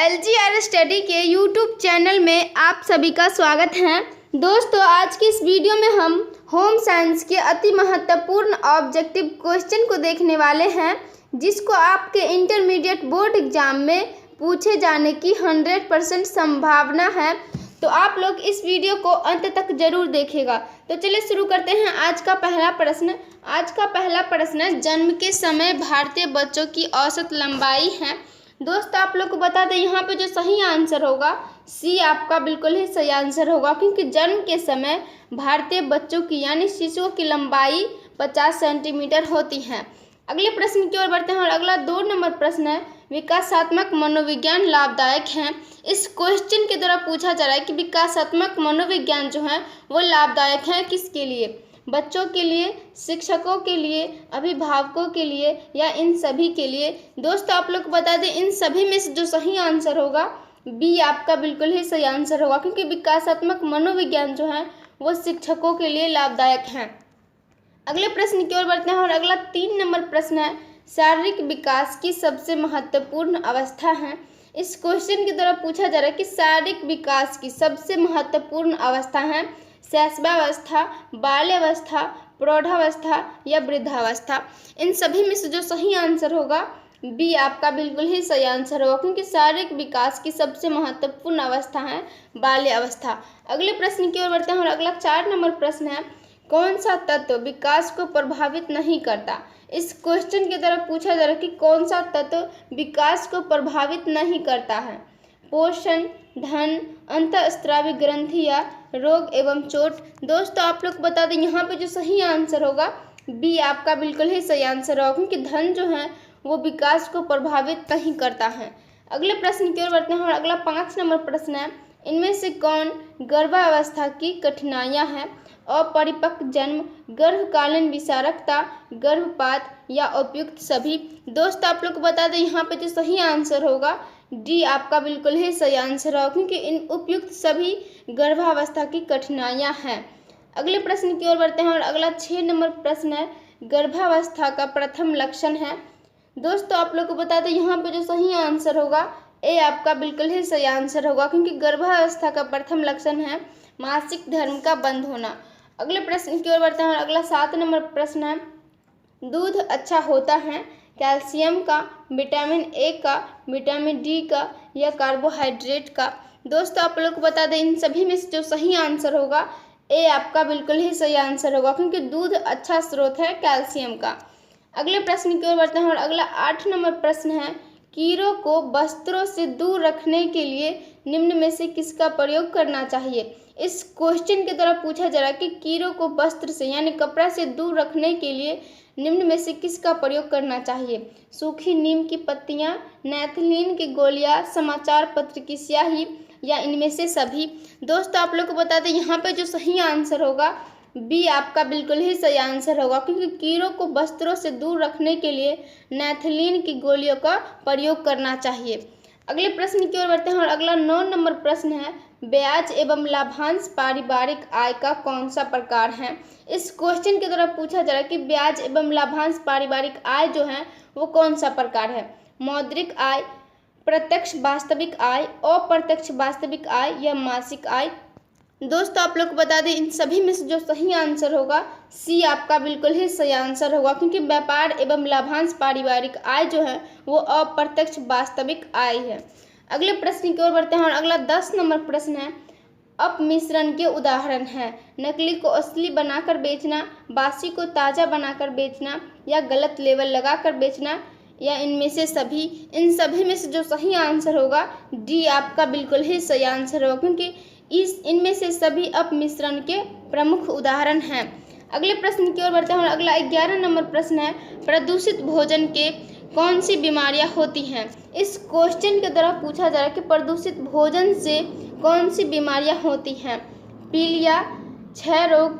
LGR study के YouTube channel में आप सभी का स्वागत है। दोस्तों, आज की इस वीडियो में हम होम साइंस के अति महत्वपूर्ण ऑब्जेक्टिव क्वेश्चन को देखने वाले हैं, जिसको आपके इंटरमीडिएट बोर्ड एग्जाम में पूछे जाने की 100% संभावना है। तो आप लोग इस वीडियो को अंत तक जरूर देखिएगा। तो चलिए शुरू करते हैं। आज का पहला प्रश्न जन्म के समय भारतीय बच्चों की औसत लंबाई है। दोस्तों, आप लोग को बता दें, यहाँ पे जो सही आंसर होगा सी आपका बिल्कुल ही सही आंसर होगा, क्योंकि जन्म के समय भारतीय बच्चों की यानी शिशुओं की लंबाई 50 सेंटीमीटर होती है। अगले प्रश्न की ओर बढ़ते हैं और अगला 2 नंबर प्रश्न है, विकासात्मक मनोविज्ञान लाभदायक है। इस क्वेश्चन के द्वारा पूछा जा रहा है कि विकासात्मक मनोविज्ञान जो है वो लाभदायक है किसके लिए, बच्चों के लिए, शिक्षकों के लिए, अभिभावकों के लिए या इन सभी के लिए। दोस्तों, आप लोग को बता दें, इन सभी में से जो सही आंसर होगा बी आपका बिल्कुल ही सही आंसर होगा, क्योंकि विकासात्मक मनोविज्ञान जो है वो शिक्षकों के लिए लाभदायक है। अगले प्रश्न की ओर बढ़ते हैं और अगला 3 नंबर प्रश्न है, शारीरिक विकास की सबसे महत्वपूर्ण अवस्था है। इस क्वेश्चन के द्वारा पूछा जा रहा है कि शारीरिक विकास की सबसे महत्वपूर्ण अवस्था है शैशवावस्था, बाल्यावस्था, प्रौढ़ावस्था या वृद्धावस्था। इन सभी में से जो सही आंसर होगा बी आपका बिल्कुल ही सही आंसर होगा, क्योंकि शारीरिक विकास की सबसे महत्वपूर्ण अवस्था है बाल्यावस्था। अगले प्रश्न की ओर बढ़ते हैं और अगला 4 नंबर प्रश्न है, कौन सा तत्व विकास को प्रभावित नहीं करता। इस क्वेश्चन के द्वारा पूछा जा रहा है कि कौन सा तत्व विकास को प्रभावित नहीं करता है, पोषण, धन, अंतःस्रावी ग्रंथि या रोग एवं चोट। दोस्तों, आप लोग बता दें, यहाँ पे जो सही आंसर होगा बी आपका बिल्कुल ही सही आंसर होगा, क्योंकि धन जो है वो विकास को प्रभावित नहीं करता है। अगले प्रश्न की ओर बढ़ते हैं और अगला 5 नंबर प्रश्न है, इनमें से कौन गर्भावस्था की कठिनाइयाँ हैं, अपरिपक्व जन्म, गर्भकालीन विषारकता, गर्भपात या उपयुक्त सभी। दोस्तों, आप लोग को बता दें, यहाँ पे जो सही आंसर होगा डी आपका बिल्कुल ही सही आंसर होगा, क्योंकि इन उपयुक्त सभी गर्भावस्था की कठिनाइयाँ हैं। अगले प्रश्न की ओर बढ़ते हैं और अगला 6 नंबर प्रश्न है, गर्भावस्था का प्रथम लक्षण है। दोस्तों, आप लोग को बता दें, यहाँ पे जो सही आंसर होगा ए आपका बिल्कुल ही सही आंसर होगा, क्योंकि गर्भावस्था का प्रथम लक्षण है मासिक धर्म का बंद होना। अगले प्रश्न की ओर बढ़ते हैं और अगला 7 नंबर प्रश्न है, दूध अच्छा होता है कैल्शियम का, विटामिन ए का, विटामिन डी का या कार्बोहाइड्रेट का। दोस्तों, आप लोग को बता दें, इन सभी में से जो सही आंसर होगा ए आपका बिल्कुल ही सही आंसर होगा, क्योंकि दूध अच्छा स्रोत है कैल्शियम का। अगले प्रश्न की ओर बढ़ते हैं और अगला 8 नंबर प्रश्न है, कीड़ों को वस्त्रों से दूर रखने के लिए निम्न में से किसका प्रयोग करना चाहिए। इस क्वेश्चन के द्वारा पूछा जा रहा है कि कीड़ों को वस्त्र से यानी कपड़ा से दूर रखने के लिए निम्न में से किसका प्रयोग करना चाहिए, सूखी नीम की पत्तियां, नैथलीन की गोलियां, समाचार पत्र की स्याही या इनमें से सभी। दोस्तों, आप लोग को बता दें, यहाँ पे जो सही आंसर होगा बी आपका बिल्कुल ही सही आंसर होगा, क्योंकि कीड़ों को वस्त्रों से दूर रखने के लिए नैथलीन की गोलियों का प्रयोग करना चाहिए। अगले प्रश्न की ओर बढ़ते हैं और अगला 9 नंबर प्रश्न है, ब्याज एवं लाभांश पारिवारिक आय का कौन सा प्रकार है। इस क्वेश्चन के द्वारा पूछा जा रहा है कि ब्याज एवं लाभांश पारिवारिक आय जो है वो कौन सा प्रकार है, मौद्रिक आय, प्रत्यक्ष वास्तविक आय, अप्रत्यक्ष वास्तविक आय या मासिक आय। दोस्तों, आप लोग को बता दें, इन सभी में से जो सही आंसर होगा सी आपका बिल्कुल ही सही आंसर होगा, क्योंकि व्यापार एवं लाभांश पारिवारिक आय जो है वो अप्रत्यक्ष वास्तविक आय है। अगले प्रश्न की ओर बढ़ते हैं और अगला 10 नंबर प्रश्न है, अपमिश्रण के उदाहरण हैं, नकली को असली बनाकर बेचना, बासी को ताज़ा बनाकर बेचना या गलत लेबल लगाकर बेचना या इनमें से सभी। इन सभी में से जो सही आंसर होगा डी आपका बिल्कुल ही सही आंसर होगा, क्योंकि इनमें से सभी अपमिश्रण के प्रमुख उदाहरण हैं। अगले प्रश्न की ओर बढ़ते हैं और अगला 11 नंबर प्रश्न है, प्रदूषित भोजन के कौन सी बीमारियां होती हैं। इस क्वेश्चन के द्वारा पूछा जा रहा है कि प्रदूषित भोजन से कौन सी बीमारियां होती हैं, पीलिया, क्षय रोग,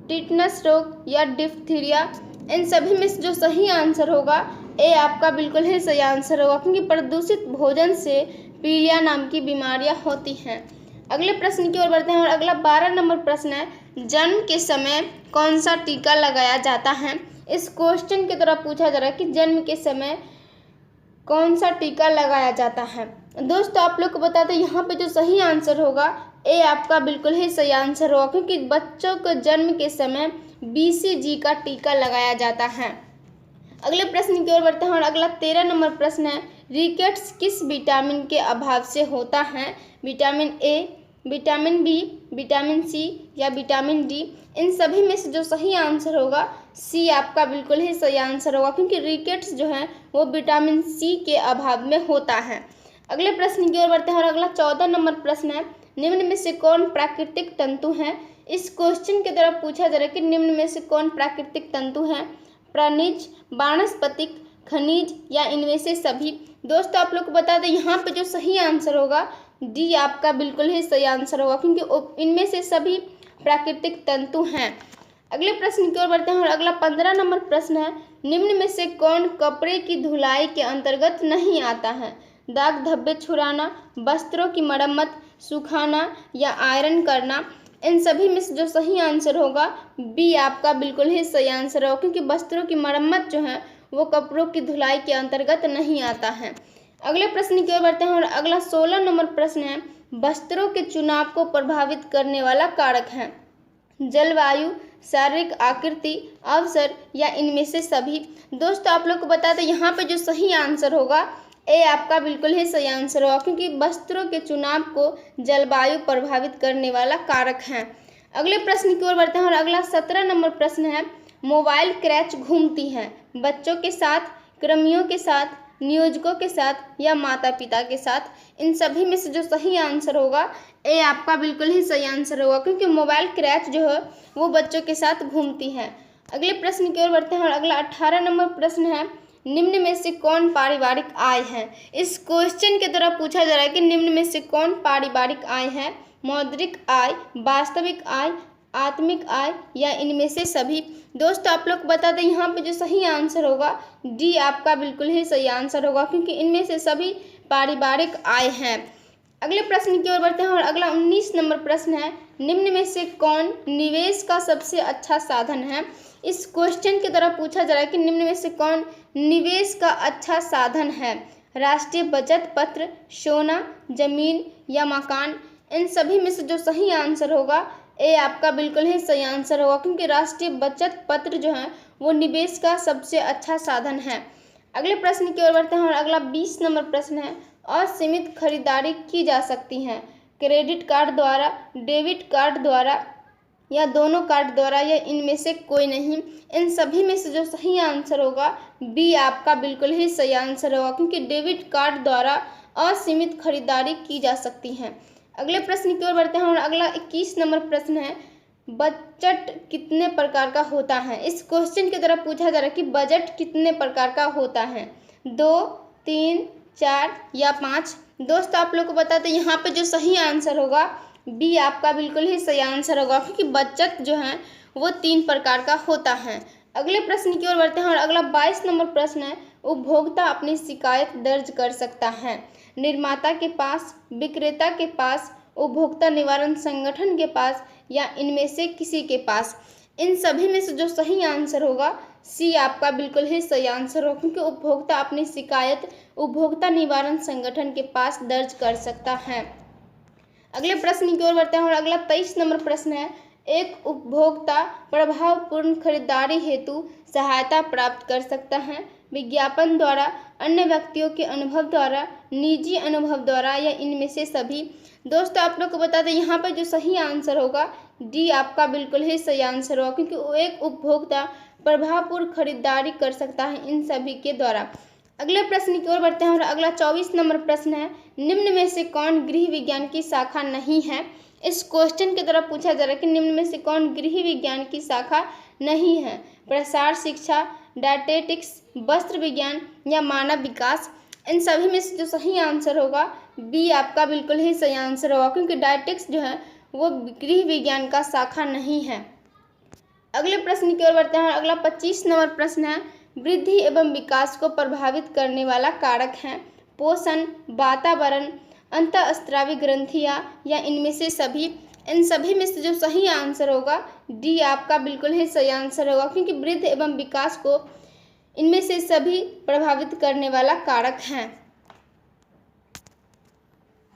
टिटनस रोग या डिप्थीरिया। इन सभी में से जो सही आंसर होगा ए आपका बिल्कुल ही सही आंसर होगा, क्योंकि प्रदूषित भोजन से पीलिया नाम की बीमारियां होती हैं। अगले प्रश्न की ओर बढ़ते हैं और अगला 12 नंबर प्रश्न है, जन्म के समय कौन सा टीका लगाया जाता है। इस क्वेश्चन के द्वारा पूछा जा रहा है कि जन्म के समय कौन सा टीका लगाया जाता है, दोस्तों आप लोग को बता दें यहाँ पे जो सही आंसर होगा ए आपका बिल्कुल ही सही आंसर होगा, क्योंकि बच्चों को जन्म के समय BCG का टीका लगाया जाता है। अगले प्रश्न की ओर बढ़ते हैं और अगला 13 नंबर प्रश्न है, रिकेट्स किस विटामिन के अभाव से होता है? Vitamin A, vitamin B, vitamin C या विटामिन डी? इन सभी में से जो सही आंसर होगा सी आपका बिल्कुल ही सही आंसर होगा, क्योंकि रिकेट्स जो है वो विटामिन सी के अभाव में होता है। अगले प्रश्न की ओर बढ़ते हैं और अगला 14 नंबर प्रश्न है, निम्न में से कौन प्राकृतिक तंतु है? इस क्वेश्चन के द्वारा पूछा जा रहा है कि निम्न में से कौन प्राकृतिक तंतु है? प्राणिज, वानस्पतिक, खनिज या इनमें से सभी? दोस्तों आप लोग को बता दें यहाँ पे जो सही आंसर होगा डी आपका बिल्कुल ही सही आंसर होगा, क्योंकि इनमें से सभी प्राकृतिक तंतु हैं। अगले प्रश्न की ओर बढ़ते हैं और अगला 15 नंबर प्रश्न है, निम्न में से कौन कपड़े की धुलाई के अंतर्गत नहीं आता है? दाग धब्बे छुड़ाना, वस्त्रों की मरम्मत, सुखाना या आयरन करना? इन सभी में से जो सही आंसर होगा बी आपका बिल्कुल ही सही आंसर होगा, क्योंकि वस्त्रों की मरम्मत जो है वो कपड़ों की धुलाई के अंतर्गत नहीं आता है। अगले प्रश्न की ओर बढ़ते हैं और अगला 16 नंबर प्रश्न है, वस्त्रों के चुनाव को प्रभावित करने वाला कारक है? जलवायु, शारीरिक आकृति, अवसर या इनमें से सभी? दोस्तों आप लोग को बता दें यहाँ पे जो सही आंसर होगा ए आपका बिल्कुल ही सही आंसर होगा, क्योंकि वस्त्रों के चुनाव को जलवायु प्रभावित करने वाला कारक है। अगले प्रश्न की ओर बढ़ते हैं और अगला 17 नंबर प्रश्न है, मोबाइल क्रैच घूमती है बच्चों के साथ, कृमियों के साथ, नियोजकों के साथ या माता पिता के साथ? इन सभी में से जो सही आंसर होगा ए आपका बिल्कुल ही सही आंसर होगा, क्योंकि मोबाइल क्रैच जो है वो बच्चों के साथ घूमती है। अगले प्रश्न की ओर बढ़ते हैं और अगला 18 नंबर प्रश्न है, निम्न में से कौन पारिवारिक आय है? इस क्वेश्चन के द्वारा पूछा जा रहा है कि निम्न में से कौन पारिवारिक आय है? मौद्रिक आय, वास्तविक आय, आत्मिक आय या इनमें से सभी? दोस्तों आप लोग को बता दें यहाँ पे जो सही आंसर होगा डी आपका बिल्कुल ही सही आंसर होगा, क्योंकि इनमें से सभी पारिवारिक आय हैं। अगले प्रश्न की ओर बढ़ते हैं और अगला 19 नंबर प्रश्न है, निम्न में से कौन निवेश का सबसे अच्छा साधन है? इस क्वेश्चन के द्वारा पूछा जा रहा है कि निम्न में से कौन निवेश का अच्छा साधन है? राष्ट्रीय बचत पत्र, सोना, जमीन या मकान? इन सभी में से जो सही आंसर होगा ए आपका बिल्कुल ही सही आंसर होगा, क्योंकि राष्ट्रीय बचत पत्र जो है वो निवेश का सबसे अच्छा साधन है। अगले प्रश्न की ओर बढ़ते हैं और अगला 20 नंबर प्रश्न है, असीमित खरीदारी की जा सकती है क्रेडिट कार्ड द्वारा, डेबिट कार्ड द्वारा या दोनों कार्ड द्वारा या इनमें से कोई नहीं? इन सभी में से जो सही आंसर होगा बी आपका बिल्कुल ही सही आंसर होगा, क्योंकि डेबिट कार्ड द्वारा असीमित खरीदारी की जा सकती है। अगले प्रश्न की ओर बढ़ते हैं और अगला 21 नंबर प्रश्न है, बजट कितने प्रकार का होता है? इस क्वेश्चन की तरफ पूछा जा रहा है कि बजट कितने प्रकार का होता है? 2, 3, 4 या 5? दोस्तों आप लोग को बता दें यहाँ पे जो सही आंसर होगा बी आपका बिल्कुल ही सही आंसर होगा, क्योंकि बचत जो है वो 3 प्रकार का होता है। अगले प्रश्न की ओर बढ़ते हैं और अगला 22 नंबर प्रश्न है, उपभोक्ता अपनी शिकायत दर्ज कर सकता है निर्माता के पास, विक्रेता के पास, उपभोक्ता निवारण संगठन के पास या इनमें से किसी के पास? इन सभी में से जो सही आंसर होगा सी आपका बिल्कुल ही सही आंसर होगा, क्योंकि उपभोक्ता अपनी शिकायत उपभोक्ता निवारण संगठन के पास दर्ज कर सकता है। अगले प्रश्न की ओर बढ़ते हैं और अगला 23 नंबर प्रश्न है, एक उपभोक्ता प्रभावपूर्ण खरीदारी हेतु सहायता प्राप्त कर सकता है विज्ञापन द्वारा, अन्य व्यक्तियों के अनुभव द्वारा, निजी अनुभव द्वारा या इनमें से सभी? दोस्तों आप लोग को बता दें यहाँ पर जो सही आंसर होगा डी आपका बिल्कुल ही सही आंसर होगा, क्योंकि वो एक उपभोक्ता प्रभावपूर्ण खरीदारी कर सकता है इन सभी के द्वारा। अगले प्रश्न की ओर बढ़ते हैं और अगला 24 नंबर प्रश्न है, निम्न में से कौन गृह विज्ञान की शाखा नहीं है? इस क्वेश्चन के द्वारा पूछा जा रहा है कि निम्न में से कौन गृह विज्ञान की शाखा नहीं है? प्रसार शिक्षा, डायटेटिक्स, वस्त्र विज्ञान या मानव विकास? इन सभी में से जो सही आंसर होगा बी आपका बिल्कुल ही सही आंसर होगा, क्योंकि डायटेटिक्स जो है वो गृह विज्ञान का शाखा नहीं है। अगले प्रश्न की ओर बढ़ते हैं और अगला 25 नंबर प्रश्न है, वृद्धि एवं विकास को प्रभावित करने वाला कारक है पोषण, वातावरण, अंतःस्रावी ग्रंथियां या इनमें से सभी? इन सभी में से जो सही आंसर होगा डी आपका बिल्कुल ही सही आंसर होगा, क्योंकि वृद्धि एवं विकास को इनमें से सभी प्रभावित करने वाला कारक हैं।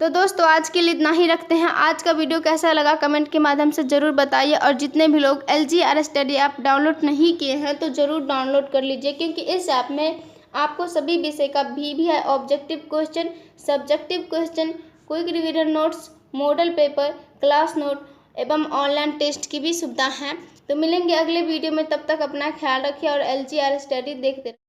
तो दोस्तों आज के लिए इतना ही रखते हैं। आज का वीडियो कैसा लगा कमेंट के माध्यम से ज़रूर बताइए, और जितने भी लोग LGR स्टडी ऐप डाउनलोड नहीं किए हैं तो ज़रूर डाउनलोड कर लीजिए, क्योंकि इस ऐप में आपको सभी विषय का VVI objective question, subjective question, quick revision notes, model paper, class note एवं ऑनलाइन टेस्ट की भी सुविधा है। तो मिलेंगे अगले वीडियो में, तब तक अपना ख्याल रखिए और LGR स्टडी देखते रहिए।